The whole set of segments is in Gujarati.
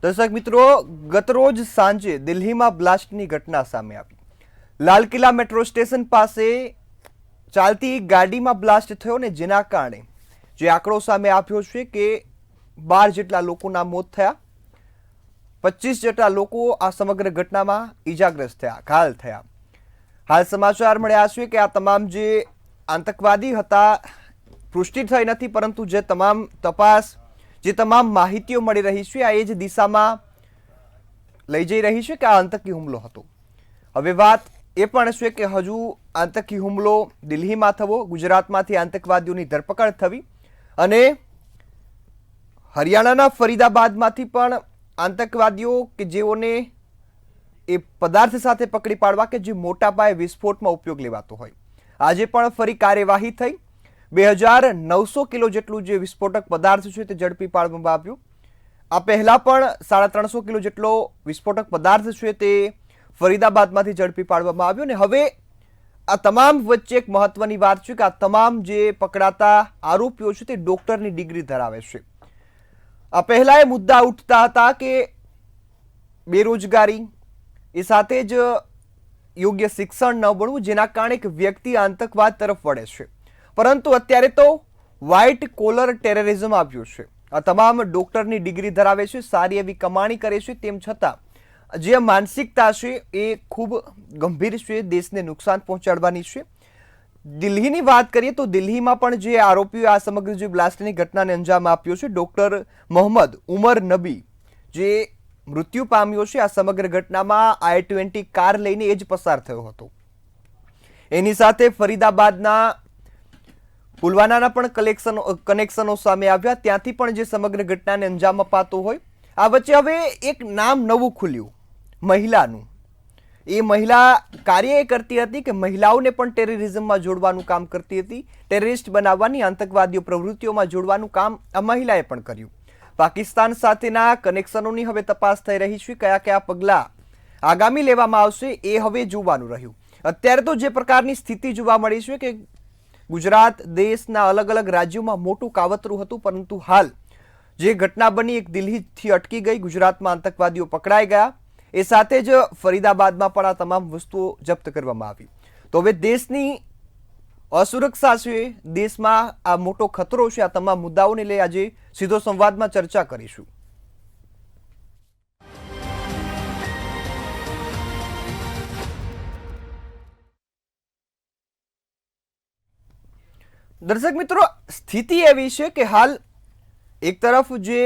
દર્શક મિત્રો, ગતરોજ સાંજે દિલ્હીમાં બ્લાસ્ટની ઘટના સામે આવી। લાલ કિલ્લા મેટ્રો સ્ટેશન પાસે ચાલતી ગાડીમાં બ્લાસ્ટ થયો ને જેના કારણે જે આંકડો સામે આવ્યો છે કે 12 જેટલા લોકોના મોત થયા, 25 જેટલા લોકો આ સમગ્ર ઘટનામાં ઈજાગ્રસ્ત થયા, ઘાયલ થયા। હાલ સમાચાર મળ્યા છે કે આ તમામ જે આતંકવાદી હતા પુષ્ટિ થઈ નથી, પરંતુ જે તમામ તપાસ જે તમામ માહિતીઓ મળી રહી છે આ એ જ દિશામાં લઈ જઈ રહી છે કે આ આતંકી હુમલો હતો। હવે વાત એ પણ છે કે હજુ આતંકી હુમલો દિલ્હીમાં થવો, ગુજરાતમાંથી આતંકવાદીઓની ધરપકડ થવી અને હરિયાણાના ફરીદાબાદમાંથી પણ આતંકવાદીઓ કે જેઓને એ પદાર્થ સાથે પકડી પાડવા કે જે મોટા પાયે વિસ્ફોટમાં ઉપયોગ લેવાતો હોય, આજે પણ ફરી કાર્યવાહી થઈ। 2900 કિલો જેટલું જે વિસ્ફોટક પદાર્થ છે તે ઝડપી પાડવામાં આવ્યું। આ પહેલા પણ 350 કિલો જેટલો વિસ્ફોટક પદાર્થ છે તે ફરીદાબાદમાંથી ઝડપી પાડવામાં આવ્યો અને હવે આ તમામ વચ્ચે એક મહત્વની વાત છે કે આ તમામ જે પકડાતા આરોપીઓ છે તે ડોક્ટરની ડિગ્રી ધરાવે છે। આ પહેલા એ મુદ્દા ઉઠતા હતા કે બેરોજગારી એ સાથે જ યોગ્ય શિક્ષણ ન મળવું જેના કારણે એક વ્યક્તિ આતંકવાદ તરફ વળે છે, પરંતુ અત્યારે તો વ્હાઇટ કોલર ટેરરિઝમ આવ્યું છે। આ તમામ ડોક્ટરની ડિગ્રી ધરાવે છે, સારી એવી કમાણી કરે છે, તેમ છતાં જે માનસિકતા છે એ ખૂબ ગંભીર છે, દેશને નુકસાન પહોંચાડવાની છે। દિલ્હીની વાત કરીએ તો દિલ્હીમાં પણ જે આરોપીઓ આ સમગ્ર જે બ્લાસ્ટની ઘટનાને અંજામ આપ્યો છે, ડોક્ટર મોહમ્મદ ઉમર નબી જે મૃત્યુ પામ્યો છે, આ સમગ્ર ઘટનામાં i20 કાર લઈને એ જ પસાર થયો હતો। એની સાથે ફરીદાબાદના પુલવાનાના પણ કનેક્શનો સામે આવ્યા, ત્યાંથી પણ જે સમગ્ર ઘટનાને અંજામ અપાતો હોય। આ વચ્ચે હવે એક નામ નવું ખુલ્યું મહિલાનું। એ મહિલા કાર્ય એ કરતી હતી કે મહિલાઓને પણ ટેરરિઝમમાં જોડવાનું કામ કરતી હતી, ટેરરિસ્ટ બનાવવાની, આતંકવાદીઓ પ્રવૃત્તિઓમાં જોડવાનું કામ આ મહિલાએ પણ કર્યું। પાકિસ્તાન સાથેના કનેક્શનોની હવે તપાસ થઈ રહી છે, કયા કયા પગલાં આગામી લેવામાં આવશે એ હવે જોવાનું રહ્યું। અત્યારે તો જે પ્રકારની સ્થિતિ જોવા મળી છે કે ગુજરાત દેશના અલગ અલગ રાજ્યોમાં મોટું કાવતરું હતું, પરંતુ હાલ જે ઘટના બની એક દિલ્હીથી અટકી ગઈ, ગુજરાતમાં આતંકવાદીઓ પકડાઈ ગયા, એ સાથે જ ફરીદાબાદમાં પણ આ તમામ વસ્તુઓ જપ્ત કરવામાં આવી। તો હવે દેશની અસુરક્ષા છે, દેશમાં આ મોટો ખતરો છે, આ તમામ મુદ્દાઓને લઈ આજે સીધો સંવાદમાં ચર્ચા કરીશું। દર્શક મિત્રો, સ્થિતિ એવી છે કે હાલ એક તરફ જે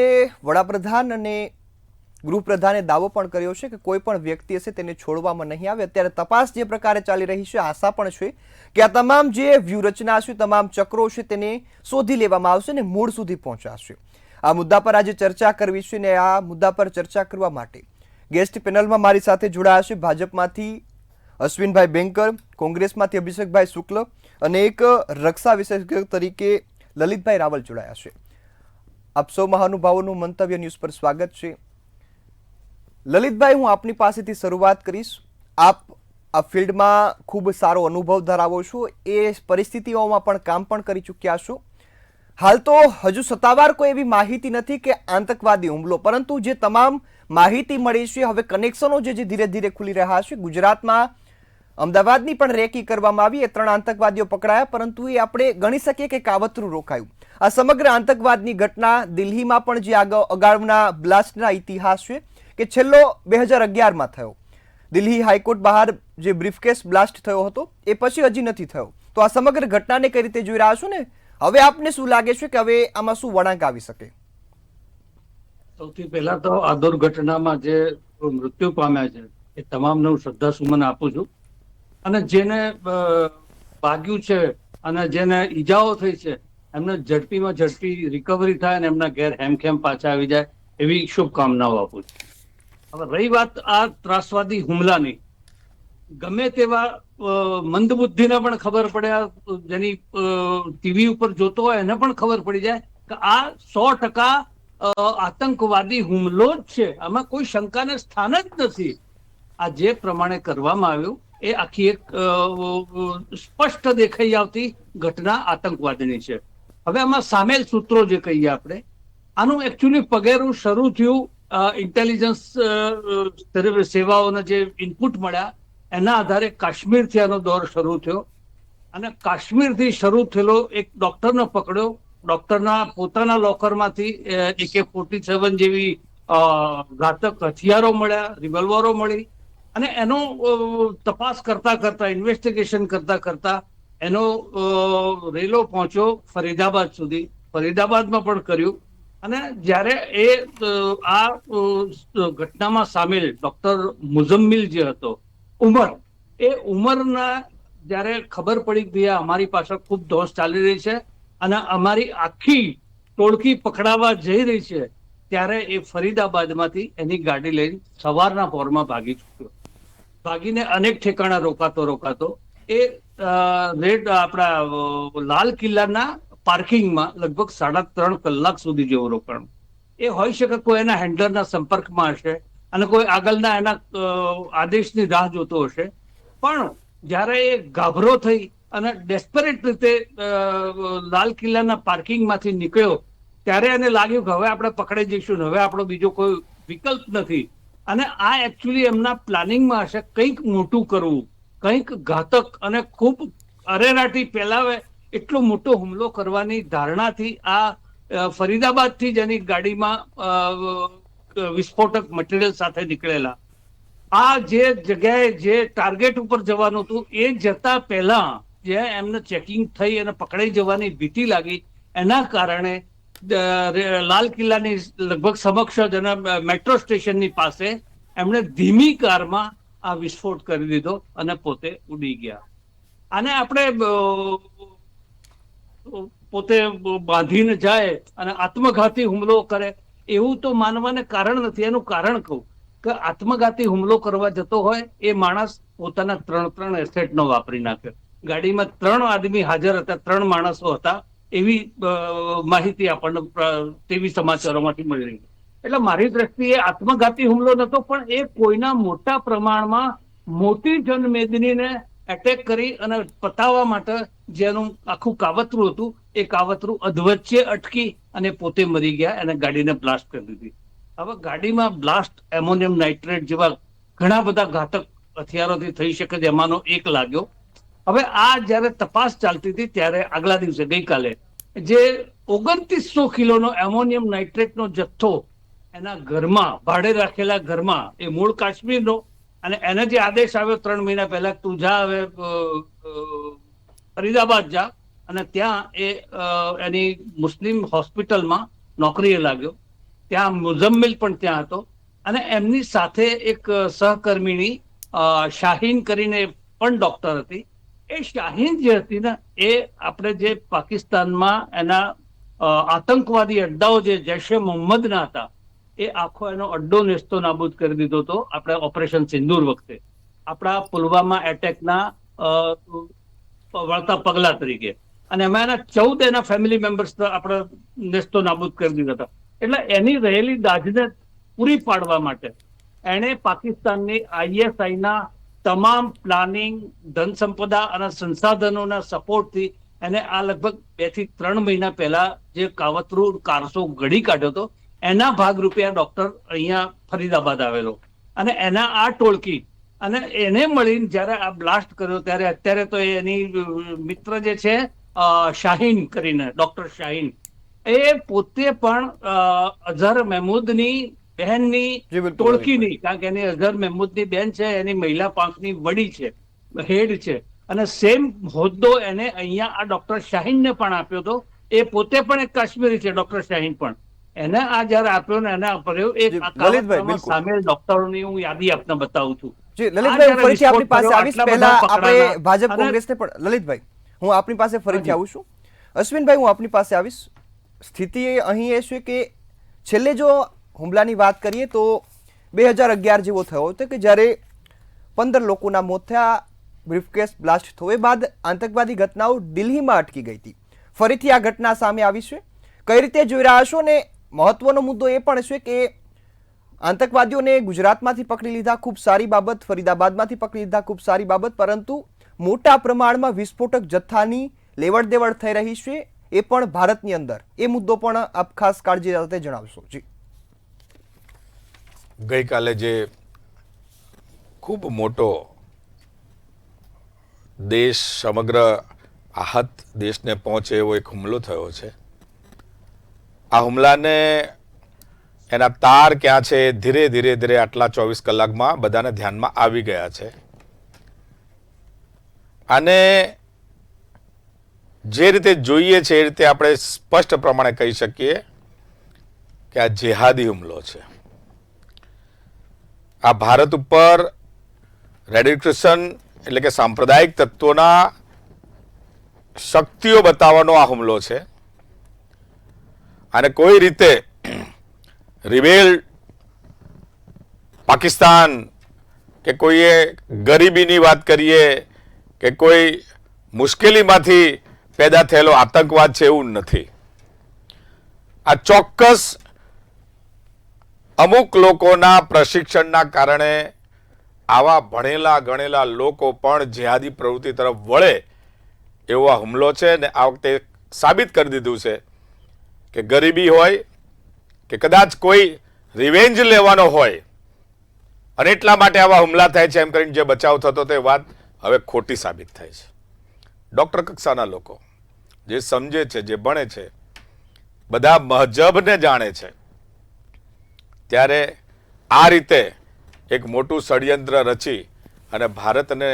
વડાપ્રધાન અને ગૃહપ્રધાને દાવો પણ કર્યો છે કે કોઈ પણ વ્યક્તિ હશે તેને છોડવામાં નહીં આવે। અત્યારે તપાસ જે પ્રકારે ચાલી રહી છે, આશા પણ છે કે આ તમામ જે વ્યૂહરચના છે, તમામ ચક્રો છે તેને શોધી લેવામાં આવશે અને મૂળ સુધી પહોંચાશે। આ મુદ્દા પર આજે ચર્ચા કરવી છે ને આ મુદ્દા પર ચર્ચા કરવા માટે ગેસ્ટ પેનલમાં મારી સાથે જોડાયા છે ભાજપમાંથી અશ્વિનભાઈ બેંકર, કોંગ્રેસમાંથી અભિષેકભાઈ શુક્લ અને એક રક્ષા વિશેષજ્ઞ તરીકે લલિતભાઈ રાવલ જોડાયા છે। આપ સૌ મહાનુભાવોનું મંતવ્ય ન્યૂઝ પર સ્વાગત છે। લલિતભાઈ, હું આપની પાસેથી શરૂઆત કરીશ। આપ આ ફિલ્ડમાં ખૂબ સારો અનુભવ ધરાવો છો, એ પરિસ્થિતિઓમાં પણ કામ પણ કરી ચૂક્યા છો। હાલ તો હજુ સત્તાવાર કોઈ એવી માહિતી નથી કે આતંકવાદી હુમલો, પરંતુ જે તમામ માહિતી મળી છે, હવે કનેક્શનો જે ધીરે ધીરે ખુલી રહ્યા છે, ગુજરાતમાં અમદાવાદની પણ રેકી કરવામાં આવી, એ 3 આતંકવાદીઓ પકડાયા, પરંતુ એ આપણે ગણી શકીએ કે કાવતરું રોકાયું। આ સમગ્ર આતંકવાદની ઘટના દિલ્હીમાં પણ જે અગાઉના બ્લાસ્ટના ઇતિહાસ છે કે છેલ્લો 2011માં થયો, દિલ્હી હાઈકોર્ટ બહાર જે બ્રીફકેસ બ્લાસ્ટ થયો હતો એ પછી હજી નથી થયો, તો આ સમગ્ર ઘટનાને કઈ રીતે જોઈ રહ્યા છો ને હવે આપને શું લાગે છે કે હવે આમાં શું વળાંક આવી શકે? સૌથી પહેલા તો આ દુર્ઘટનામાં જે મૃત્યુ પામ્યા છે એ તમામને હું શ્રદ્ધાસુમન આપું છું, અને જેને વાગ્યું છે અને જેને ઈજાઓ થઈ છે એમને ઝડપીમાં ઝડપી રિકવરી થાય અને એમના ઘેર હેમખેમ પાછા આવી જાય એવી શુભકામનાઓ આપું છું। હવે રહી વાત આ ત્રાસવાદી હુમલાની, ગમે તેવા મંદબુદ્ધિને પણ ખબર પડે, જેની ટીવી ઉપર જોતો હોય એને પણ ખબર પડી જાય કે આ 100% આતંકવાદી હુમલો જ છે, આમાં કોઈ શંકાને સ્થાન જ નથી। આ જે પ્રમાણે કરવામાં આવ્યું એ આખી એક સ્પષ્ટ દેખાઈ આવતી ઘટના આતંકવાદની છે। હવે આમાં સામેલ સૂત્રો જે કહીએ આપણે, આનું એકચ્યુઅલી પગેરું શરૂ થયું ઇન્ટેલિજન્સ સેવાઓના જે ઇનપુટ મળ્યા એના આધારે કાશ્મીરથી આનો દોર શરૂ થયો અને કાશ્મીરથી શરૂ થયેલો એક ડોક્ટરને પકડ્યો. ડોક્ટરના પોતાના લોકરમાંથી AK-47 જેવી ઘાતક હથિયારો મળ્યા, રિવોલ્વરો મળી અને એનો તપાસ કરતા કરતા, ઇન્વેસ્ટિગેશન કરતા કરતા એનો રેલો પહોંચ્યો ફરીદાબાદ સુધી. ફરીદાબાદમાં પણ કર્યું અને જ્યારે આ ઘટનામાં સામેલ ડોક્ટર મુઝમ્મિલ જે હતો, ઉમરના જ્યારે ખબર પડી કે અમારી પાછળ ખૂબ દોષ ચાલી રહી છે અને અમારી આખી ટોળકી પકડાવા જઈ રહી છે, ત્યારે એ ફરીદાબાદમાંથી એની ગાડી લઈને સવારના પોરમાં ભાગી છૂટ્યો. ભાગીને અનેક ઠેકાણા રોકાતો એ આપણા લાલ કિલ્લાના પાર્કિંગમાં લગભગ 3.5 કલાક સુધી જેવું રોકાણ. એ હોઈ શકે કોઈ એના હેન્ડલરના સંપર્કમાં હશે અને કોઈ આગળના એના આદેશની રાહ જોતો હશે. પણ જ્યારે એ ગાભરો થઈ અને ડેસ્પરેટ રીતે લાલ કિલ્લાના પાર્કિંગમાંથી નીકળ્યો, ત્યારે એને લાગ્યું કે હવે આપણે પકડાઈ જઈશું, હવે આપણો બીજો કોઈ વિકલ્પ નથી. અને આ એકચ્યુઅલી એમના પ્લાનિંગમાં હશે કંઈક મોટું કરવું, કંઈક ઘાતક અને ખૂબ અરેરાટી ફેલાવે એટલો મોટો હુમલો કરવાની ધારણાથી આ ફરીદાબાદથી જ એની ગાડીમાં વિસ્ફોટક મટીરિયલ સાથે નીકળેલા. આ જે જગ્યાએ જે ટાર્ગેટ ઉપર જવાનું હતું એ જતા પહેલા જે એમને ચેકિંગ થઈ અને પકડાઈ જવાની ભીતિ લાગી, એના કારણે લાલ કિલ્લાની લગભગ સમક્ષ જ અને મેટ્રો સ્ટેશનની પાસે એમણે ધીમી કારમાં આ વિસ્ફોટ કરી દીધો અને પોતે ઉડી ગયા. આને આપણે પોતે બાંધીને જાય અને આત્મઘાતી હુમલો કરે એવું તો માનવાને કારણ નથી. એનું કારણ કહું કે આત્મઘાતી હુમલો કરવા જતો હોય એ માણસ પોતાના 3 એસેટ નો વાપરી નાખે. ગાડીમાં 3 આદમી હાજર હતા, 3 માણસો હતા, એવી માહિતી આપણને ટીવી સમાચારોમાંથી મળી રહી. એટલે મારી દ્રષ્ટિએ આત્મઘાતી હુમલો નતો, પણ એ કોઈના મોટા પ્રમાણમાં મોટી જનમેદનીને એટેક કરી અને પતાવવા માટે જેનું આખું કાવતરું હતું એ કાવતરું અધવચ્ચે અટકી અને પોતે મરી ગયા, અને ગાડીને બ્લાસ્ટ કરી દીધી. હવે ગાડીમાં બ્લાસ્ટ એમોનિયમ નાઇટ્રેટ જેવા ઘણા બધા ઘાતક હથિયારોથી થઈ શકે, એમાંનો એક લાગ્યો. હવે આ જયારે તપાસ ચાલતી હતી ત્યારે આગલા દિવસે ગઈકાલે જે 2900 કિલોનો એમોનિયમ નાઇટ્રેટનો જથ્થો એના ઘરમાં, ભાડે રાખેલા ઘરમાં, એ મૂળ કાશ્મીરનો, અને એને જે આદેશ આવ્યો 3 મહિના પહેલા, તું જા હવે ફરીદાબાદ જા, અને ત્યાં એની મુસ્લિમ હોસ્પિટલમાં નોકરીએ લાગ્યો. ત્યાં મુઝમ્મિલ પણ ત્યાં હતો અને એમની સાથે એક સહકર્મીની શાહીન કરીને પણ ડોક્ટર હતી. એ શાહીન જે હતી ને એ આપણે જે પાકિસ્તાનમાં એના આતંકવાદી અડ્ડાઓ જે જૈશે મોહમ્મદના હતા એ આખો એનો અડ્ડો નેસ્તો નાબૂદ કરી દીધો હતો આપણે ઓપરેશન સિંદૂર વખતે, આપણા પુલવામા એટેકના વળતા પગલા તરીકે. અને એમાં એના 14 એના ફેમિલી મેમ્બર્સ આપણે નેસ્તો નાબૂદ કરી દીધા હતા. એટલે એની રહેલી દાજને પૂરી પાડવા માટે એણે પાકિસ્તાનની ISIના તમામ પ્લાનિંગ, ધન સંપદા અને સંસાધનોના સપોર્ટથી એને આ લગભગ 2 થી 3 મહિના પહેલા જે કાવતરું કારસો ઘડી કાઢ્યો હતો એના ભાગરૂપે આ ડોક્ટર અહીંયા ફરીદાબાદ આવેલો. અને એના આ ટોળકી અને એને મળીને જયારે આ બ્લાસ્ટ કર્યો ત્યારે અત્યારે તો એની મિત્ર જે છે શાહીન કરીને, ડોક્ટર શાહીન, એ પોતે પણ અઝહર મહેમૂદની બહેનની ટોળકીની, કારણ કે એની અઝહર મહેમૂદની બેન છે, એની મહિલા પાંખની વડી છે, હેડ છે, અને સેમ હોદ્દો એને અહીંયા આ ડોક્ટર શાહીનને પણ આપ્યો હતો. એ પોતે પણ એક કાશ્મીરી છે, ડોક્ટર શાહીન પણ. એને આ જયારે આપ્યો ને એને આપ્યો એક સામેલ ડોક્ટરોની હું યાદી આપને બતાવું છું. જી લલિતભાઈ, ફરીથી આપની પાસે આવીશ. પહેલા આપણે ભાજપ કોંગ્રેસને પણ, લલિતભાઈ હું આપની પાસે ફરીથી આવું છું. અશ્વિનભાઈ હું આપની પાસે આવીશ. સ્થિતિ અહીં એ છે કે છેલ્લે જો હુમલાની વાત કરીએ તો 2011 જેવો થયો હતો કે જ્યારે 15 લોકોના મોત થયા, બ્રીફકેસ બ્લાસ્ટ થયો. એ બાદ આતંકવાદી ઘટનાઓ દિલ્હીમાં અટકી ગઈ હતી. ફરીથી આ ઘટના સામે આવી છે, કઈ રીતે જોઈ રહ્યા છો? ને મહત્વનો મુદ્દો એ પણ છે કે આતંકવાદીઓને ગુજરાતમાંથી પકડી લીધા, ખૂબ સારી બાબત, ફરીદાબાદમાંથી પકડી લીધા, ખૂબ સારી બાબત, પરંતુ મોટા પ્રમાણમાં વિસ્ફોટક જથ્થાની લેવડ દેવડ થઈ રહી છે, એ પણ ભારતની અંદર. એ મુદ્દો પણ આપ ખાસ કાળજી સાથે જણાવશો. જી ગઈકાલે જે ખૂબ મોટો દેશ સમગ્ર આહત દેશને પહોંચે એવો એક હુમલો થયો છે, આ હુમલાને એના તાર ક્યાં છે ધીરે ધીરે ધીરે આટલા 24 કલાકમાં બધાને ધ્યાનમાં આવી ગયા છે. અને જે રીતે જોઈએ છે એ રીતે આપણે સ્પષ્ટ પ્રમાણે કહી શકીએ કે આ જેહાદી હુમલો છે. આ ભારત ઉપર રેડિકેશન એટલે કે સાંપ્રદાયિક તત્વોના શક્તિઓ બતાવવાનો આ હુમલો છે. અને કોઈ રીતે રિબેલ પાકિસ્તાન કે કોઈએ ગરીબીની વાત કરીએ કે કોઈ મુશ્કેલીમાંથી પેદા થયેલો આતંકવાદ છે એવું નથી. આ ચોક્કસ અમુક લોકોના પ્રશિક્ષણના કારણે આવા ભણેલા ગણેલા લોકો પણ જેહાદી પ્રવૃત્તિ તરફ વળે એવો આ હુમલો છે. ને આ વખતે સાબિત કરી દીધું છે કે ગરીબી હોય કે કદાચ કોઈ રિવેન્જ લેવાનો હોય અને એટલા માટે આવા હુમલા થાય છે એમ કરીને જે બચાવ થતો તે વાત હવે ખોટી સાબિત થાય છે. ડોક્ટર કક્ષાના લોકો જે સમજે છે, જે ભણે છે, બધા મહજબને જાણે છે, ત્યારે આ રીતે એક મોટું ષડયંત્ર રચી અને ભારતને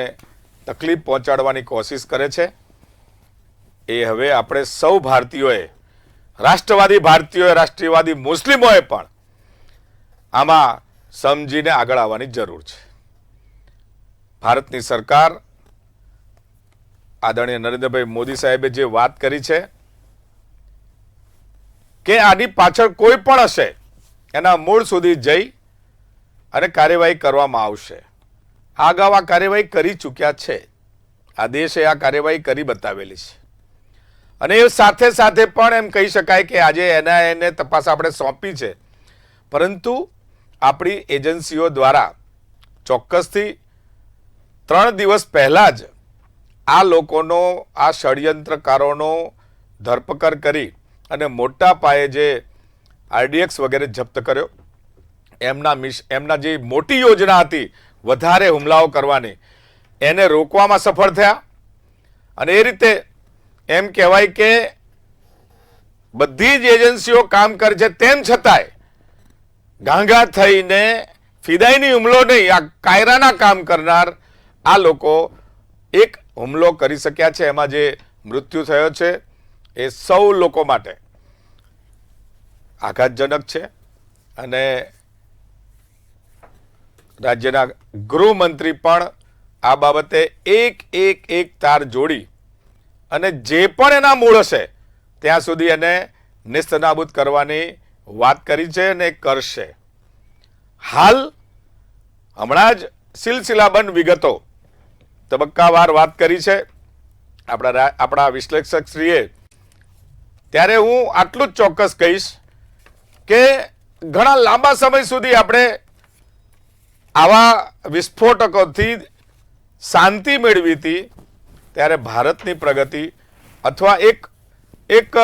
તકલીફ પહોંચાડવાની કોશિશ કરે છે. એ હવે આપણે સૌ ભારતીયોએ, રાષ્ટ્રવાદી ભારતીયોએ, રાષ્ટ્રીયવાદી મુસ્લિમોએ પણ આમાં સમજીને આગળ આવવાની જરૂર છે. ભારતની સરકાર આદરણીય નરેન્દ્રભાઈ મોદી સાહેબે જે વાત કરી છે કે આની પાછળ કોઈ પણ હશે એના મૂળ સુધી જઈ અને કાર્યવાહી કરવામાં આવશે. અગાઉ આ કાર્યવાહી કરી ચૂક્યા છે. આ દેશે આ કાર્યવાહી કરી બતાવેલી છે. અને એ સાથે સાથે પણ એમ કહી શકાય કે આજે NIA તપાસ આપણે સોંપી છે, પરંતુ આપણી એજન્સીઓ દ્વારા ચોક્કસથી 3 દિવસ પહેલા જ આ લોકોનો, આ ષડયંત્રકારોનો ધરપકડ કરી અને મોટા પાયે જે RDX વગેરે જપ્ત કર્યો. એમના જે મોટી યોજના હતી વધારે હુમલાઓ કરવાની, એને રોકવામાં સફળ થયા. અને એ રીતે એમ કહેવાય કે બધી જ એજન્સીઓ કામ કરે છે, તેમ છતાંય ગાંગા થઈને ફિદાઈની હુમલો નહીં, આ કાયરાના કામ કરનાર આ લોકો એક હુમલો કરી શક્યા છે. એમાં જે મૃત્યુ થયો છે એ સૌ લોકો માટે આઘાતજનક છે. અને રાજ્યના ગૃહમંત્રી પણ આ બાબતે એક તાર જોડી અને જે પણ એના મૂળ હશે ત્યાં સુધી એને નિસ્તનાબૂદ કરવાની વાત કરી છે અને કરશે. હાલ હમણાં જ સિલસિલાબંધ વિગતો તબક્કાવાર વાત કરી છે આપણા વિશ્લેષક શ્રીએ. ત્યારે હું આટલું જ ચોક્કસ કહીશ કે ઘણા લાંબા સમય સુધી આપણે આવા વિસ્ફોટકોથી શાંતિ મેળવી હતી, ત્યારે ભારતની પ્રગતિ અથવા એક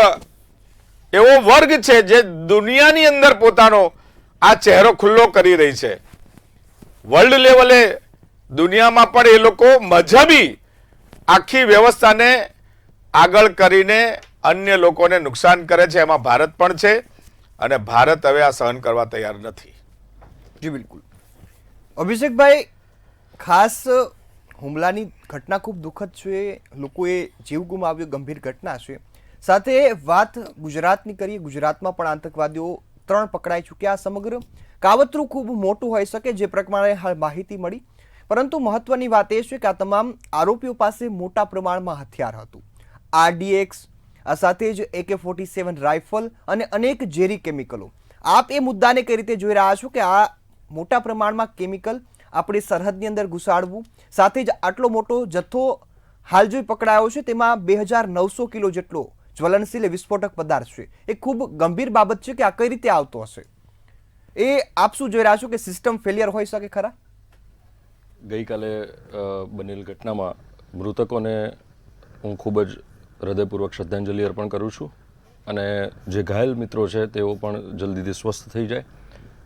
એવો વર્ગ છે જે દુનિયાની અંદર પોતાનો આ ચહેરો ખુલ્લો કરી રહી છે. વર્લ્ડ લેવલે દુનિયામાં પણ એ લોકો મજહબી આખી વ્યવસ્થાને આગળ કરીને અન્ય લોકોને નુકસાન કરે છે. એમાં ભારત પણ છે અને ભારત હવે આ સહન કરવા તૈયાર નથી. જી બિલકુલ. અભિષેકભાઈ, ખાસ હુમલાની ઘટના ખૂબ દુઃખદ છે, લોકોએ જીવ ગુમાવ્યો, ગંભીર ઘટના છે. સાથે વાત ગુજરાતની કરીએ, ગુજરાતમાં પણ આતંકવાદીઓ 3 પકડાઈ ચૂક્યા. સમગ્ર કાવતરું ખૂબ મોટું હોઈ શકે જે પ્રમાણે હાલ માહિતી મળી, પરંતુ મહત્વની વાત એ છે કે આ તમામ આરોપીઓ પાસે મોટા પ્રમાણમાં હથિયાર હતું, RDX, આ સાથે જ AK-47 રાઇફલ અને અનેક ઝેરી કેમિકલો. આપ એ મુદ્દાને કઈ રીતે જોઈ રહ્યા છો કે આ મોટા પ્રમાણમાં કેમિકલ આપણી સરહદની અંદર ઘુસાડવું, સાથે જ આટલો મોટો જથ્થો હાલ જો પકડાયો છે તેમાં 2900 કિલો જેટલો જ્વલનશીલ વિસ્ફોટક પદાર્થ છે. એ ખૂબ ગંભીર બાબત છે કે આ કઈ રીતે આવતો હશે. એ આપ શું જોઈ રહ્યા છો કે સિસ્ટમ ફેલિયર હોઈ શકે ખરા? ગઈકાલે બનેલ ઘટનામાં મૃતકોને હું ખૂબ જ હૃદયપૂર્વક શ્રદ્ધાંજલિ અર્પણ કરું છું અને જે ઘાયલ મિત્રો છે તેઓ પણ જલ્દીથી સ્વસ્થ થઈ જાય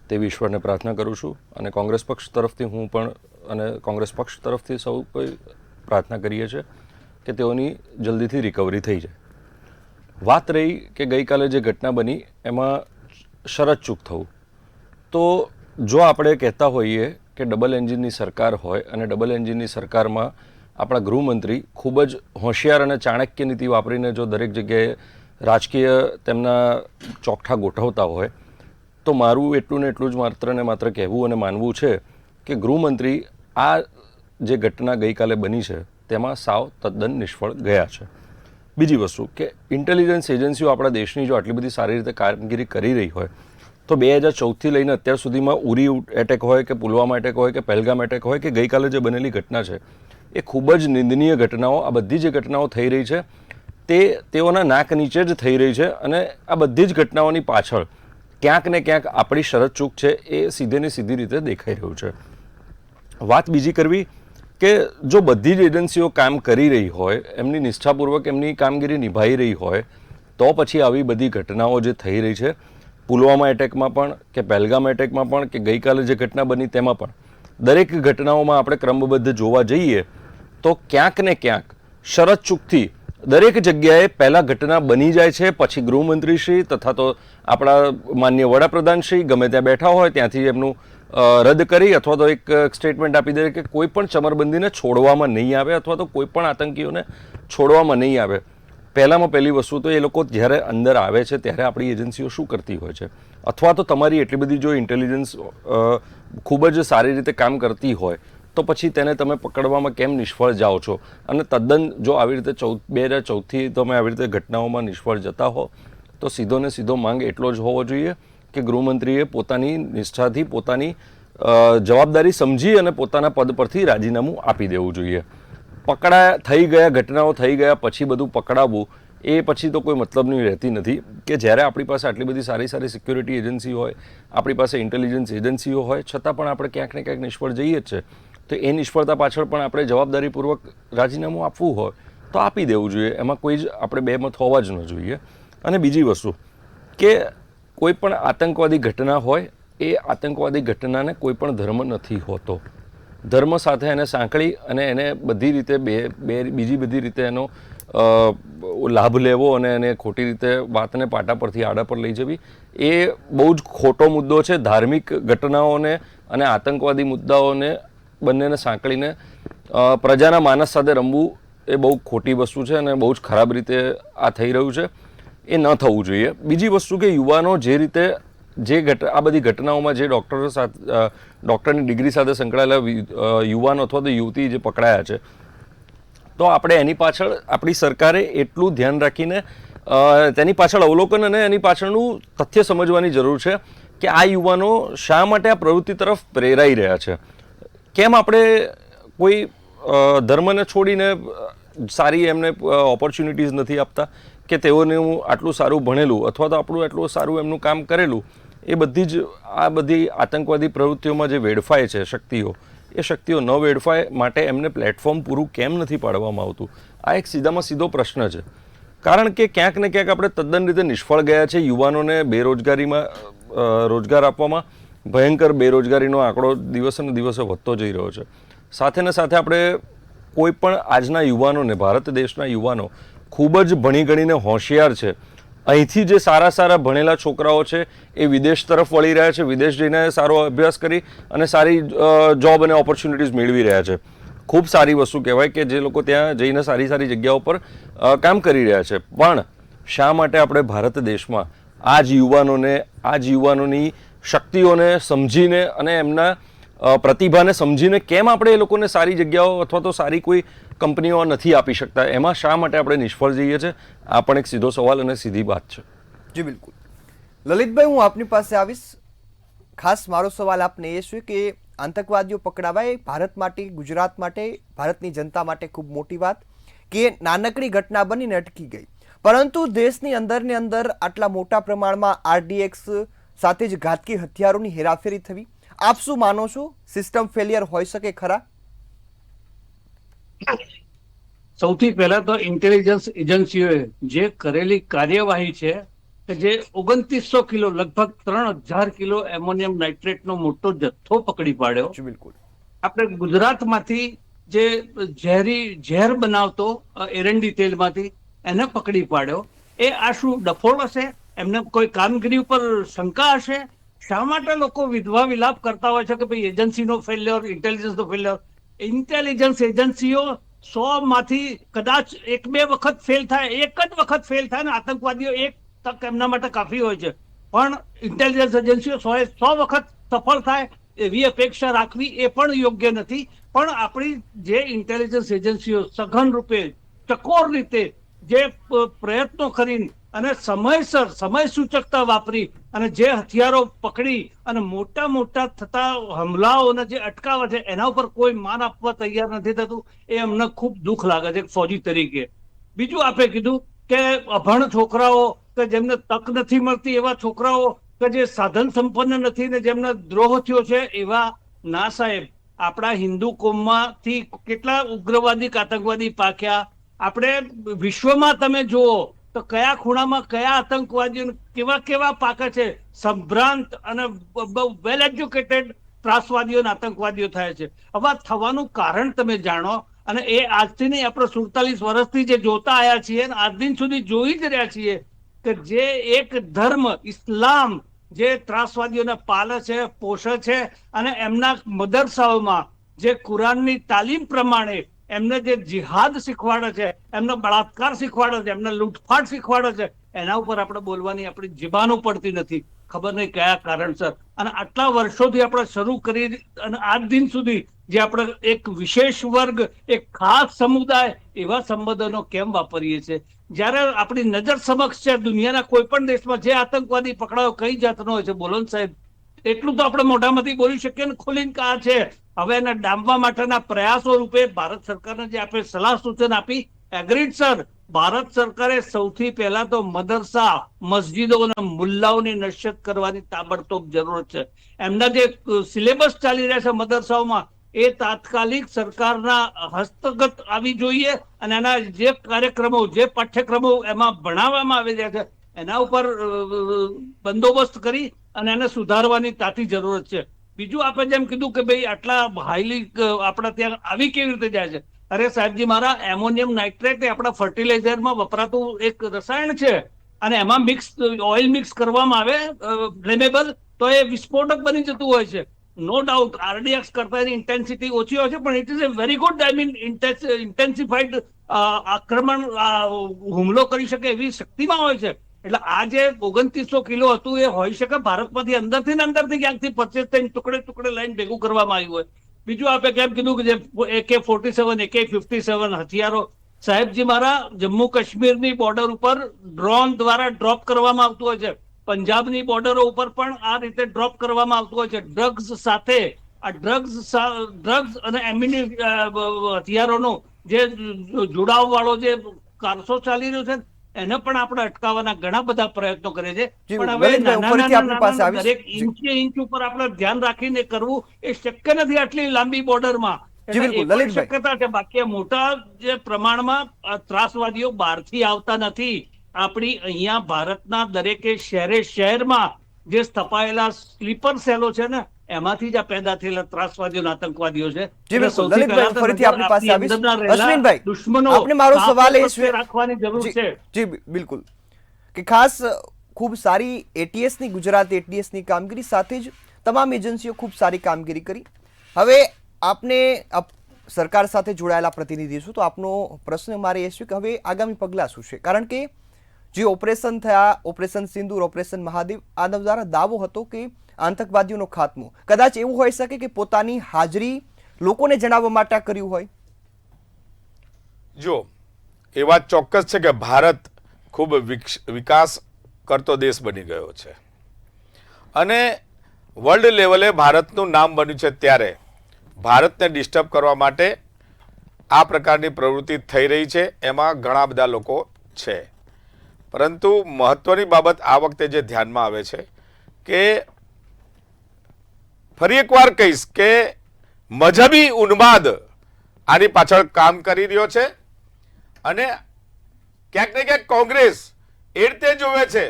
તેવી ઈશ્વરને પ્રાર્થના કરું છું. અને કોંગ્રેસ પક્ષ તરફથી હું પણ અને કોંગ્રેસ પક્ષ તરફથી સૌ કોઈ પ્રાર્થના કરીએ છીએ કે તેઓની જલ્દીથી રિકવરી થઈ જાય. વાત રહી કે ગઈકાલે જે ઘટના બની એમાં શરત ચૂક થવું, તો જો આપણે કહેતા હોઈએ કે ડબલ એન્જિનની સરકાર હોય અને ડબલ એન્જિનની સરકારમાં આપણા ગૃહમંત્રી ખૂબ જ હોશિયાર અને ચાણક્ય નીતિ વાપરીને જો દરેક જગ્યાએ રાજકીય તેમના ચોકઠા ગોઠવતા હોય, તો મારું એટલું ને એટલું જ માત્ર ને માત્ર કહેવું અને માનવું છે કે ગૃહમંત્રી આ જે ઘટના ગઈકાલે બની છે તેમાં સાવ તદ્દન નિષ્ફળ ગયા છે. બીજી વસ્તુ કે ઇન્ટેલિજન્સ એજન્સીઓ આપણા દેશની જો આટલી બધી સારી રીતે કામગીરી કરી રહી હોય તો 2014થી લઈને અત્યાર સુધીમાં ઉરી એટેક હોય કે પુલવામા એટેક હોય કે પહેલગામ એટેક હોય કે ગઈકાલે જે બનેલી ઘટના છે એ ખૂબ જ નિંદનીય ઘટનાઓ. આ બધી જે ઘટનાઓ થઈ રહી છે તે તેઓના નાક નીચે જ થઈ રહી છે અને આ બધી જ ઘટનાઓની પાછળ ક્યાંક ને ક્યાંક આપણી શરત ચૂક છે એ સીધે ને સીધી રીતે દેખાઈ રહ્યું છે. વાત બીજી કરવી કે જો બધી જ એજન્સીઓ કામ કરી રહી હોય, એમની નિષ્ઠાપૂર્વક એમની કામગીરી નિભાઈ રહી હોય, તો પછી આવી બધી ઘટનાઓ જે થઈ રહી છે પુલવામા એટેકમાં પણ કે પહેલગામ એટેકમાં પણ કે ગઈકાલે જે ઘટના બની તેમાં પણ દરેક ઘટનાઓમાં આપણે ક્રમબદ્ધ જોવા જઈએ તો ક્યાંક ને ક્યાંક શરત ચૂકથી દરેક જગ્યાએ પહેલાં ઘટના બની જાય છે, પછી ગૃહમંત્રીશ્રી તથા તો આપણા માનનીય વડાપ્રધાનશ્રી ગમે ત્યાં બેઠા હોય ત્યાંથી એમનું રદ કરી અથવા તો એક સ્ટેટમેન્ટ આપી દે કે કોઈ પણ ચમરબંધીને છોડવામાં નહીં આવે અથવા તો કોઈ પણ આતંકીઓને છોડવામાં નહીં આવે. પહેલામાં પહેલી વસ્તુ તો એ લોકો જ્યારે અંદર આવે છે ત્યારે આપણી એજન્સીઓ શું કરતી હોય છે, અથવા તો તમારી એટલી બધી જો ઇન્ટેલિજન્સ ખૂબ જ સારી રીતે કામ કરતી હોય તો પછી તેને તમે પકડવામાં કેમ નિષ્ફળ જાઓ છો? અને તદ્દન જો આવી રીતે 2014થી તમે આવી રીતે ઘટનાઓમાં નિષ્ફળ જતા હો તો સીધો ને સીધો માંગ એટલો જ હોવો જોઈએ કે ગૃહમંત્રીએ પોતાની નિષ્ઠાથી પોતાની જવાબદારી સમજી અને પોતાના પદ પરથી રાજીનામું આપી દેવું જોઈએ. થઈ ગયા ઘટનાઓ થઈ ગયા પછી બધું પકડાવવું એ પછી તો કોઈ મતલબની રહેતી નથી કે જ્યારે આપણી પાસે આટલી બધી સારી સારી સિક્યોરિટી એજન્સી હોય, આપણી પાસે ઇન્ટેલિજન્સ એજન્સીઓ હોય, છતાં પણ આપણે ક્યાંક ને ક્યાંક નિષ્ફળ જઈએ જ છે. તો એ નિષ્ફળતા પાછળ પણ આપણે જવાબદારીપૂર્વક રાજીનામું આપવું હોય તો આપી દેવું જોઈએ. એમાં કોઈ જ આપણે બેમત હોવા જ ન જોઈએ. અને બીજી વસ્તુ કે કોઈ પણ આતંકવાદી ઘટના હોય એ આતંકવાદી ઘટનાને કોઈ પણ ધર્મ નથી હોતો. ધર્મ સાથે એને સાંકળી અને એને બધી રીતે બીજી બધી રીતે એનો લાભ લેવો અને એને ખોટી રીતે વાતને પાટા પરથી આડા પર લઈ જવી એ બહુ જ ખોટો મુદ્દો છે. ધાર્મિક ઘટનાઓને અને આતંકવાદી મુદ્દાઓને બંનેને સાંકળીને પ્રજાના માનસ સાથે રમવું એ બહુ ખોટી વસ્તુ છે અને બહુ જ ખરાબ રીતે આ થઈ રહ્યું છે. એ ન થવું જોઈએ. બીજી વસ્તુ કે યુવાનો જે રીતે આ બધી ઘટનાઓમાં જે ડૉક્ટરની ડિગ્રી સાથે સંકળાયેલા યુવાનો અથવા તો યુવતી જે પકડાયા છે તો આપણે એની પાછળ આપણી સરકારે એટલું ધ્યાન રાખીને તેની પાછળ અવલોકન અને એની પાછળનું તથ્ય સમજવાની જરૂર છે કે આ યુવાનો શા માટે આ પ્રવૃત્તિ તરફ પ્રેરાઈ રહ્યા છે. કેમ આપણે કોઈ ધર્મને છોડીને સારી એમને ઓપોર્ચ્યુનિટીઝ નથી આપતા કે તેઓને આટલું સારું ભણેલું અથવા તો આપણું આટલું સારું એમનું કામ કરેલું એ બધી જ આ બધી આતંકવાદી પ્રવૃત્તિઓમાં જે વેડફાય છે શક્તિઓ, એ શક્તિઓ ન વેડફાય માટે એમને પ્લેટફોર્મ પૂરું કેમ નથી પાડવામાં આવતું? આ એક સીધામાં સીધો પ્રશ્ન છે. કારણ કે ક્યાંક ને ક્યાંક આપણે તદ્દન રીતે નિષ્ફળ ગયા છે. યુવાનોને બેરોજગારીમાં રોજગાર આપવામાં ભયંકર બેરોજગારીનો આંકડો દિવસે ને દિવસે વધતો જઈ રહ્યો છે. સાથે ને સાથે આપણે કોઈ પણ આજના યુવાનોને, ભારત દેશના યુવાનો ખૂબ જ ભણી ગણીને હોશિયાર છે. અહીંથી જે સારા સારા ભણેલા છોકરાઓ છે એ વિદેશ તરફ વળી રહ્યા છે, વિદેશ જઈને સારો અભ્યાસ કરી અને સારી જોબ અને ઓપોર્ચ્યુનિટીઝ મેળવી રહ્યા છે. ખૂબ સારી વસ્તુ કહેવાય કે જે લોકો ત્યાં જઈને સારી સારી જગ્યાઓ પર કામ કરી રહ્યા છે. પણ શા માટે આપણે ભારત દેશમાં આ જ યુવાનોની શક્તિઓને સમજીને અને એમના પ્રતિભાને સમજીને કેમ આપણે એ લોકોને સારી જગ્યાઓ અથવા તો સારી કોઈ કંપનીઓ નથી આપી શકતા? એમાં શા માટે આપણે નિષ્ફળ જઈએ છીએ? આ પણ એક સીધો સવાલ અને સીધી વાત છે. જી બિલકુલ. લલિતભાઈ, હું આપની પાસે આવીશ. ખાસ મારો સવાલ આપને એ છે કે આતંકવાદીઓ પકડાવાય ભારત માટે, ગુજરાત માટે, ભારતની જનતા માટે ખૂબ મોટી વાત કે નાનકડી ઘટના બનીને અટકી ગઈ, પરંતુ દેશની અંદરની અંદર આટલા મોટા પ્રમાણમાં RDX સાથે જ ઘાતકી હથિયારોની હેરાફેરી થવી, આપ શું માનો છો? સિસ્ટમ ફેલિયર હોઈ શકે ખરા? સૌથી પહેલા તો ઇન્ટેલિજન્સ એજન્સીઓએ જે કરેલી કાર્યવાહી છે કે જે 2900 કિલો લગભગ 3000 કિલો એમોનિયમ નાઇટ્રેટનો મોટો જથ્થો પકડી પાડ્યો. જી બિલકુલ. આપણે ગુજરાતમાંથી જે ઝેર બનાવતો એરંડી તેલમાંથી એને પકડી પાડ્યો. એ આ શું ડફોળ હશે? એમને કોઈ કામગીરી ઉપર શંકા હશે? શા માટે લોકો વિધવા વિલાપ કરતા હોય છે કે ભાઈ એજન્સીનો ફેલ્યોર, ઇન્ટેલિજન્સનો ફેલ્યોર? ઇન્ટેલિજન્સ એજન્સીઓ 100 માંથી કદાચ 1-2 વખત ફેલ થાય, એક જ વખત ફેલ થાય ને આતંકવાદીઓ એક તક એમના માટે કાફી હોય છે. પણ ઇન્ટેલિજન્સ એજન્સીઓ 100 વખત સફળ થાય એવી અપેક્ષા રાખવી એ પણ યોગ્ય નથી. પણ આપણી જે ઇન્ટેલિજન્સ એજન્સીઓ સઘન રૂપે, ચકોર રીતે જે પ્રયત્નો કરીને અને સમયસર સમય સૂચકતા વાપરી અને જે હથિયારો પકડી અને મોટા મોટા થતા હુમલાઓને જે અટકાવે છે એના ઉપર કોઈ માન આપવા તૈયાર નથી થતું. એ અમને ખૂબ દુઃખ લાગે છે ફૌજી તરીકે. બીજું આપે કીધું કે અભણ છોકરાઓ કે જેમને તક નથી મળતી, એવા છોકરાઓ કે જે સાધન સંપન્ન નથી ને જેમને દ્રોહ થયો છે, એવા ના સાહેબ. આપણા હિન્દુ કોમમાંથી કેટલા ઉગ્રવાદી આતંકવાદી પાક્યા. આપણે વિશ્વમાં તમે જુઓ તો કયા ખૂણામાં કયા આતંકવાદીઓ કેવા કેવા પાકે છે. સંભ્રાંત અને બહુ વેલ એજ્યુકેટેડ ત્રાસવાદીઓ અને આતંકવાદીઓ થાય છે. હવે થવાનું કારણ તમે જાણો. અને એ આજથી નહીં, આપણે 47 વર્ષથી જે જોતા આવ્યા છીએ અને આજ દિન સુધી જોઈ જ રહ્યા છીએ કે જે એક ધર્મ ઇસ્લામ જે ત્રાસવાદીઓને પાલે છે, પોષે છે અને એમના મદરસાઓમાં જે કુરાનની તાલીમ પ્રમાણે એમને જે જિહાદ શીખવાડે છે, એમને બળાત્કાર શીખવાડે છે, એમને લૂંટફાટ શીખવાડે છે, એના ઉપર આપણે બોલવાની આપણી જીબાનો પડતી નથી. ખબર નહીં કયા કારણસર. અને આટલા વર્ષોથી આપણે શરૂ કરી અને આજ દિન સુધી જે આપણે એક વિશેષ વર્ગ, એક ખાસ સમુદાય, એવા સંબોધનો કેમ વાપરીએ છીએ? જ્યારે આપણી નજર સમક્ષ છે દુનિયાના કોઈ પણ દેશમાં જે આતંકવાદી પકડાયો કઈ જાતનો હોય છે, બોલો ને સાહેબ. એટલું તો આપણે મોઢામાંથી બોલી શકીએ ને ખોલીને કે આ છે. હવે એને ડામવા માટેના પ્રયાસો રૂપે ભારત સરકારને જે આપણે સલાહ સૂચન આપી, એગ્રીડ સર. ભારત સરકારે સૌથી પહેલા તો મદરસા, મસ્જિદો અને મુલ્લાઓની નશ્યત કરવાની તાબડતોબ જરૂર છે. એમના જે સિલેબસ ચાલી રહ્યા છે મદરસાઓમાં, એ તાત્કાલિક સરકારના હસ્તગત આવી જોઈએ અને એના જે કાર્યક્રમો, જે પાઠ્યક્રમો એમાં ભણાવવામાં આવી રહ્યા છે એના ઉપર બંદોબસ્ત કરી અને એને સુધારવાની તાતી જરૂરત છે. બીજું આપણે જેમ કીધું કે ભાઈ આટલા હાઈલી આપણા ત્યાં આવી કેવી રીતે જાય છે? અરે સાહેબજી મારા, એમોનિયમ નાઇટ્રેટ એ આપણા ફર્ટિલાઇઝરમાં વપરાતું એક રસાયણ છે અને એમાં ઓઇલ મિક્સ કરવામાં આવે ફ્લેમેબલ તો એ વિસ્ફોટક બની જતું હોય છે. નો ડાઉટ આરડીએક્સ કરતા એની ઇન્ટેન્સિટી ઓછી હોય છે, પણ it is a very good, I mean intensified આક્રમણ, હુમલો કરી શકે એવી શક્તિમાં હોય છે. એટલે આ જે 2900 કિલો હતું એ હોઈ શકે ભારતમાંથી અંદરથી ને અંદરથી ક્યાંકથી પરચેસ થઈને ટુકડે ટુકડે લઈને ભેગું કરવામાં આવ્યું હોય. બીજું આપણે કેમ કીધું કે જે AK-47, AK-57 હથિયારો, સાહેબજી મારા, જમ્મુ કાશ્મીરની બોર્ડર ઉપર ડ્રોન દ્વારા ડ્રોપ કરવામાં આવતું હોય છે. પંજાબની બોર્ડરો ઉપર પણ આ રીતે ડ્રોપ કરવામાં આવતું હોય છે. ડ્રગ્સ સાથે આ ડ્રગ્સ અને હથિયારોનો જે જોડાવ વાળો જે કારસો ચાલી રહ્યો છે એને પણ આપણે અટકાવવાના ઘણા બધા પ્રયત્નો કરે છે. જી, પણ હવે લલિતભાઈ, ઉપરથી આપની પાસે આવીશ. દરેક ઇંચ ઉપર આપણે ધ્યાન રાખીને કરવું એ શક્ય નથી આટલી લાંબી બોર્ડરમાં. જી, બિલકુલ, એટલે એ પણ લલિતભાઈ. શક્યતા છે. બાકી મોટા જે પ્રમાણમાં ત્રાસવાદીઓ બહારથી આવતા નથી. આપણી અહીંયા ભારતના દરેકે શહેરમાં જે સ્થપાયેલા સ્લીપર સેલો છે ને એમાંથી જ આ પેદા થયેલા ત્રાસવાદીઓ અને આતંકવાદીઓ છે. જી બિલકુલ, સૌથી લલિતભાઈ, પહેલા તો ફરીથી આપની પાસે આવીશ. અંદરના રહેલા અશ્વિનભાઈ, દુશ્મનો આપને મારો સવાલ એ છે રાખવાની જરૂર જી, છે. જી બિલકુલ, કે ખાસ ખૂબ સારી એટીએસની, ગુજરાત એટીએસની કામગીરી સાથે જ તમામ એજન્સીઓ ખૂબ સારી કામગીરી કરી. હવે આપને સરકાર સાથે જોડાયેલા પ્રતિનિધિ છું તો આપનો પ્રશ્ન મારે એ છે કે હવે આગામી પગલાં શું છે? કારણ કે જે ઓપરેશન થયા, ઓપરેશન સિંદૂર, ઓપરેશન મહાદેવ, આ દ્વારા દાવો હતો કે આતંકવાદીઓનો ખાત્મો, કદાચ એવું હોઈ શકે કે પોતાની હાજરી લોકોને જણાવવા માટે કર્યું હોય. જો એ વાત ચોક્કસ છે કે ભારત ખૂબ વિકાસ કરતો દેશ બની ગયો છે અને વર્લ્ડ લેવલે ભારતનું નામ બન્યું છે. ત્યારે ભારતને ડિસ્ટર્બ કરવા માટે આ પ્રકારની પ્રવૃત્તિ થઈ રહી છે. એમાં ઘણા બધા લોકો છે, પરંતુ મહત્વની બાબત આ વખતે જે ધ્યાનમાં આવે છે કે ફરી એકવાર કહીશ કે મજહબી ઉન્માદ આની પાછળ કામ કરી રહ્યો છે અને ક્યાંક ને ક્યાંક કોંગ્રેસ એ રીતે જોવે છે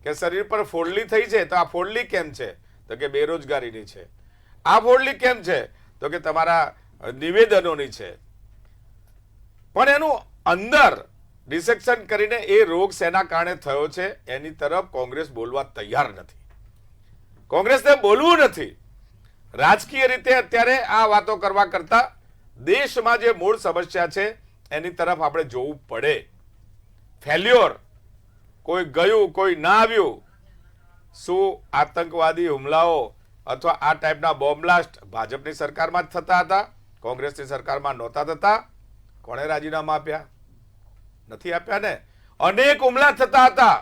કે શરીર પર ફોડલી થઈ છે, તો આ ફોડલી કેમ છે? તો કે બેરોજગારીની છે. આ ફોડલી કેમ છે? તો કે તમારા નિવેદનોની છે. પણ એનું અંદર ડિસેક્શન કરીને એ રોગ શેના કારણે થયો છે એની તરફ કોંગ્રેસ બોલવા તૈયાર નથી. કોંગ્રેસને બોલવું નથી. રાજકીય રીતે અત્યારે આ વાતો કરવા કરતા દેશમાં જે મૂળ સમસ્યા છે એની તરફ આપણે જોવું પડે. ફેલ્યોર, કોઈ ગયું કોઈ ના આવ્યું. શું આતંકવાદી હુમલાઓ અથવા આ ટાઈપના બોમ્બ બ્લાસ્ટ ભાજપની સરકારમાં જ થતા હતા? કોંગ્રેસની સરકારમાં નહોતા થતા? કોણે રાજીનામા આપ્યા? નથી આપ્યા ને. અનેક હુમલા થતા હતા.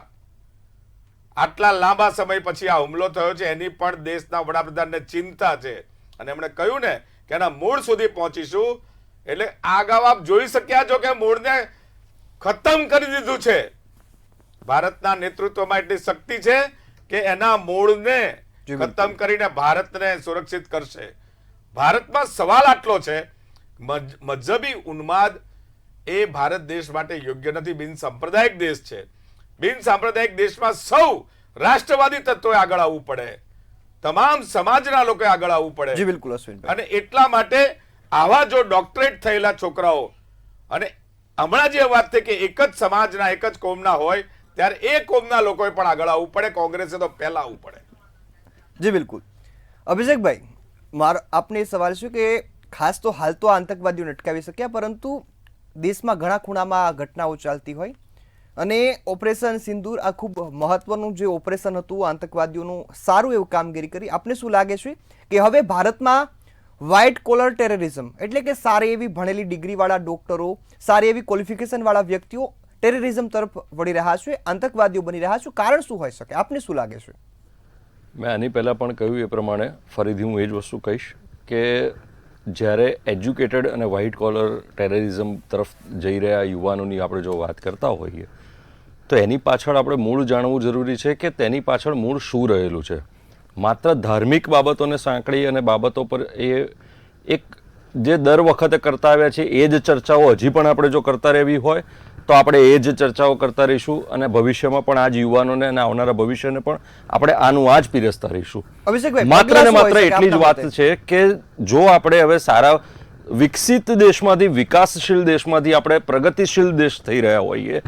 આટલા લાંબા સમય પછી આ હુમલો થયો છે એની પણ દેશના વડાપ્રધાનને ચિંતા છે અને એમણે કહ્યું ને કે એના મૂળ સુધી પહોંચીશું. એટલે આગળ આપ જોઈ શક્યા છો કે મૂળને ખતમ કરી દીધું છે. ભારતના નેતૃત્વમાં એટલી શક્તિ છે કે એના મૂળને ખતમ કરીને ભારતને સુરક્ષિત કરશે. ભારતમાં સવાલ આટલો છે, મજહબી ઉન્માદ એ ભારત દેશ માટે યોગ્ય નથી. બિન સાંપ્રદાયિક દેશ છે. બિન સાંપ્રદાયિક દેશમાં સૌ રાષ્ટ્રવાદી તત્વોએ આગળ આવવું પડે. તમામ સમાજના લોકોએ આગળ આવવું પડે. જી બિલકુલ અશ્વિનભાઈ. અને એટલા માટે આવા જો ડોક્ટરેટ થયેલા છોકરાઓ, અને હમણાં જે વાત થઈ કે એક જ સમાજના એક જ કોમના હોય, ત્યારે એ કોમના લોકોએ પણ આગળ આવવું પડે. કોંગ્રેસે તો પહેલા આવવું પડે. જી બિલકુલ. અભિષેકભાઈ, મારો આપને સવાલ છે કે ખાસ તો હાલ તો આતંકવાદીઓને અટકાવી શક્યા, પરંતુ દેશમાં ઘણા ખૂણામાં આ ઘટનાઓ ચાલતી હોય અને ઓપરેશન સિંદૂર આ ખૂબ મહત્વનું જે ઓપરેશન હતું આતંકવાદીઓનું, સારું એવું કામગીરી કરી. આપને શું લાગે છે કે હવે ભારતમાં વ્હાઇટ કોલર ટેરરિઝમ એટલે કે સારી એવી ભણેલી ડિગ્રીવાળા ડોક્ટરો, સારી એવી ક્વોલિફિકેશનવાળા વ્યક્તિઓ ટેરરિઝમ તરફ વળી રહ્યા છે, આતંકવાદીઓ બની રહ્યા છે? કારણ શું હોઈ શકે? આપને શું લાગે છે? મેં આની પહેલાં પણ કહ્યું એ પ્રમાણે ફરીથી હું એ જ વસ્તુ કહીશ કે જ્યારે એજ્યુકેટેડ અને વ્હાઇટ કોલર ટેરરિઝમ તરફ જઈ રહ્યા યુવાનોની આપણે જો વાત કરતા હોઈએ તો એની પાછળ આપણે મૂળ જાણવું જરૂરી છે કે તેની પાછળ મૂળ શું રહેલું છે. માત્ર ધાર્મિક બાબતોને સાંકળી અને બાબતો પર એ એક જે દર વખતે કરતા આવ્યા છે એ જ ચર્ચાઓ હજી પણ આપણે જો કરતા રહેવી હોય તો આપણે એ જ ચર્ચાઓ કરતા રહીશું અને ભવિષ્યમાં પણ આ જ યુવાનોને અને આવનારા ભવિષ્યને પણ આપણે આનું આ જ પીરસતા રહીશું. માત્ર ને માત્ર એટલી જ વાત છે કે જો આપણે હવે સારા વિકસિત દેશમાંથી, વિકાસશીલ દેશમાંથી આપણે પ્રગતિશીલ દેશ થઈ રહ્યા હોઈએ,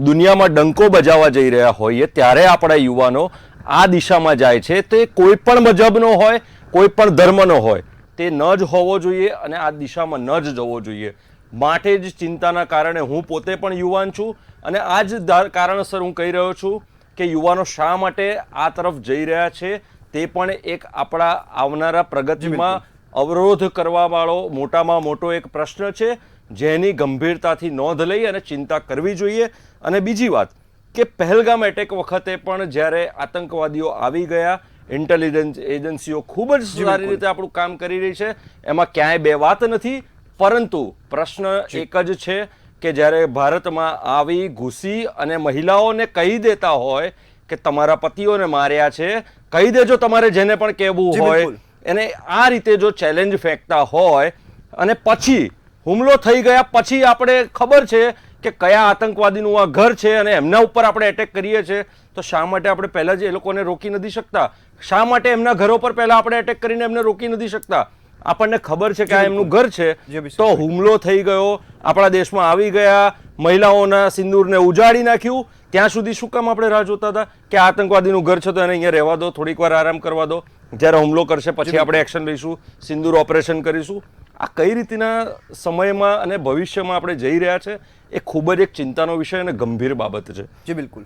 દુનિયામાં ડંકો બજાવવા જઈ રહ્યા હોઈએ, ત્યારે આપણા યુવાનો આ દિશામાં જાય છે. તે કોઈ પણ મજહબનો હોય, કોઈ પણ ધર્મનો હોય, તે ન જ હોવો જોઈએ અને આ દિશામાં ન જ જવો જોઈએ. માટે જ ચિંતાના કારણે હું પોતે પણ યુવાન છું અને આ જ કારણસર હું કહી રહ્યો છું કે યુવાનો શા માટે આ તરફ જઈ રહ્યા છે તે પણ એક આપણા આવનારા પ્રગતિમાં અવરોધ કરવા વાળો મોટામાં મોટો એક પ્રશ્ન છે, જેની ગંભીરતાથી નોંધ લઈ અને ચિંતા કરવી જોઈએ. અને બીજી વાત કે પહેલગામ એટેક વખતે પણ જ્યારે આતંકવાદીઓ આવી ગયા, ઇન્ટેલિજન્સ એજન્સીઓ ખૂબ જ સારી રીતે આપણું કામ કરી રહી છે, એમાં ક્યાંય બે વાત નથી. પરંતુ પ્રશ્ન એક જ છે કે જ્યારે ભારતમાં આવી ઘૂસી અને મહિલાઓને કહી દેતા હોય કે તમારા પતિઓને માર્યા છે, કહી દેજો તમારે જેને પણ કહેવું હોય, એને આ રીતે જો ચેલેન્જ ફેંકતા હોય અને પછી હુમલો થઈ ગયા પછી આપણે ખબર છે કે કયા આતંકવાદીનું આ ઘર છે અને એમના ઉપર આપણે એટેક કરીએ છીએ, તો શા માટે આપણે પહેલાં જ એ લોકોને રોકી નથી શકતા? શા માટે એમના ઘરો પર પહેલાં આપણે એટેક કરીને એમને રોકી નથી શકતા? આપણને ખબર છે કે આ એમનું ઘર છે, તો હુમલો થઈ ગયો, આપણા દેશમાં આવી ગયા, મહિલાઓના સિંદૂરને ઉજાડી નાખ્યું, ત્યાં સુધી શું કામ આપણે રાહ જોતા હતા કે આતંકવાદીનું ઘર છે તો એને અહીંયા રહેવા દો, થોડીક વાર આરામ કરવા દો, જ્યારે હુમલો કરશે પછી આપણે એક્શન લઈશું, સિંદૂર ઓપરેશન કરીશું? આ કઈ રીતના સમયમાં અને ભવિષ્યમાં આપણે જઈ રહ્યા છે એ ખૂબ જ એક ચિંતાનો વિષય અને ગંભીર બાબત છે. જી બિલકુલ.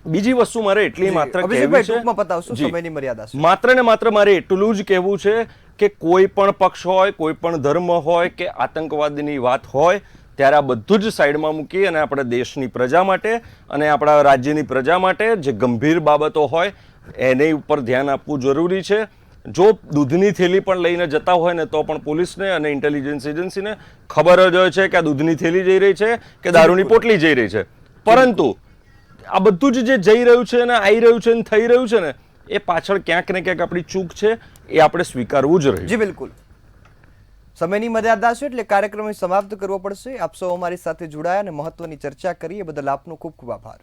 બીજી વસ્તુ મારે એટલી માત્ર કહેવી છે, માત્ર ને માત્ર મારે એટલું જ કહેવું છે કે કોઈ પણ પક્ષ હોય, કોઈ પણ ધર્મ હોય કે આતંકવાદની વાત હોય, ત્યારે આ બધું જ સાઈડમાં મૂકી અને આપણા દેશની પ્રજા માટે અને આપણા રાજ્યની પ્રજા માટે જે ગંભીર બાબતો હોય એની ઉપર ધ્યાન આપવું જરૂરી છે. જો દૂધની થેલી પણ લઈને જતા હોય ને તો પણ પોલીસને અને ઇન્ટેલિજન્સ એજન્સીને ખબર જ હોય છે કે આ દૂધની થેલી જઈ રહી છે કે દારૂની પોટલી જઈ રહી છે. પરંતુ આ બધું જ જે જઈ રહ્યું છે અને આવી રહ્યું છે અને થઈ રહ્યું છે ને એ પાછળ ક્યાંક ને ક્યાંક આપણી ચૂક છે, એ આપણે સ્વીકારવું જ રહ્યું. જી બિલકુલ. સમયની મર્યાદા છે એટલે કાર્યક્રમ સમાપ્ત કરવો પડશે. આપ સૌ અમારી સાથે જોડાયા અને મહત્વની ચર્ચા કરી એ બદલ આપનો ખૂબ ખૂબ આભાર.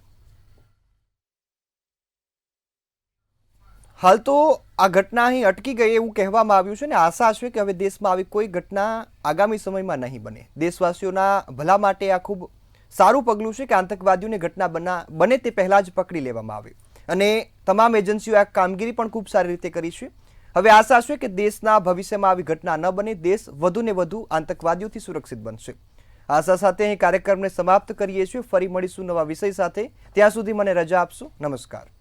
હાલ તો આ ઘટના અહીં અટકી ગઈ એવું કહેવામાં આવ્યું છે ને આશા છે કે હવે દેશમાં આવી કોઈ ઘટના આગામી સમયમાં નહીં બને. દેશવાસીઓના ભલા માટે આ ખૂબ સારું પગલું છે કે આતંકવાદીઓને ઘટના બને તે પહેલાં જ પકડી લેવામાં આવે અને તમામ એજન્સીઓ આ કામગીરી પણ ખૂબ સારી રીતે કરી છે. હવે આશા છે કે દેશના ભવિષ્યમાં આવી ઘટના ન બને, દેશ વધુને વધુ આતંકવાદીઓથી સુરક્ષિત બનશે. આશા સાથે અહીં કાર્યક્રમને સમાપ્ત કરીએ છીએ. ફરી મળીશું નવા વિષય સાથે. ત્યાં સુધી મને રજા આપશો. નમસ્કાર.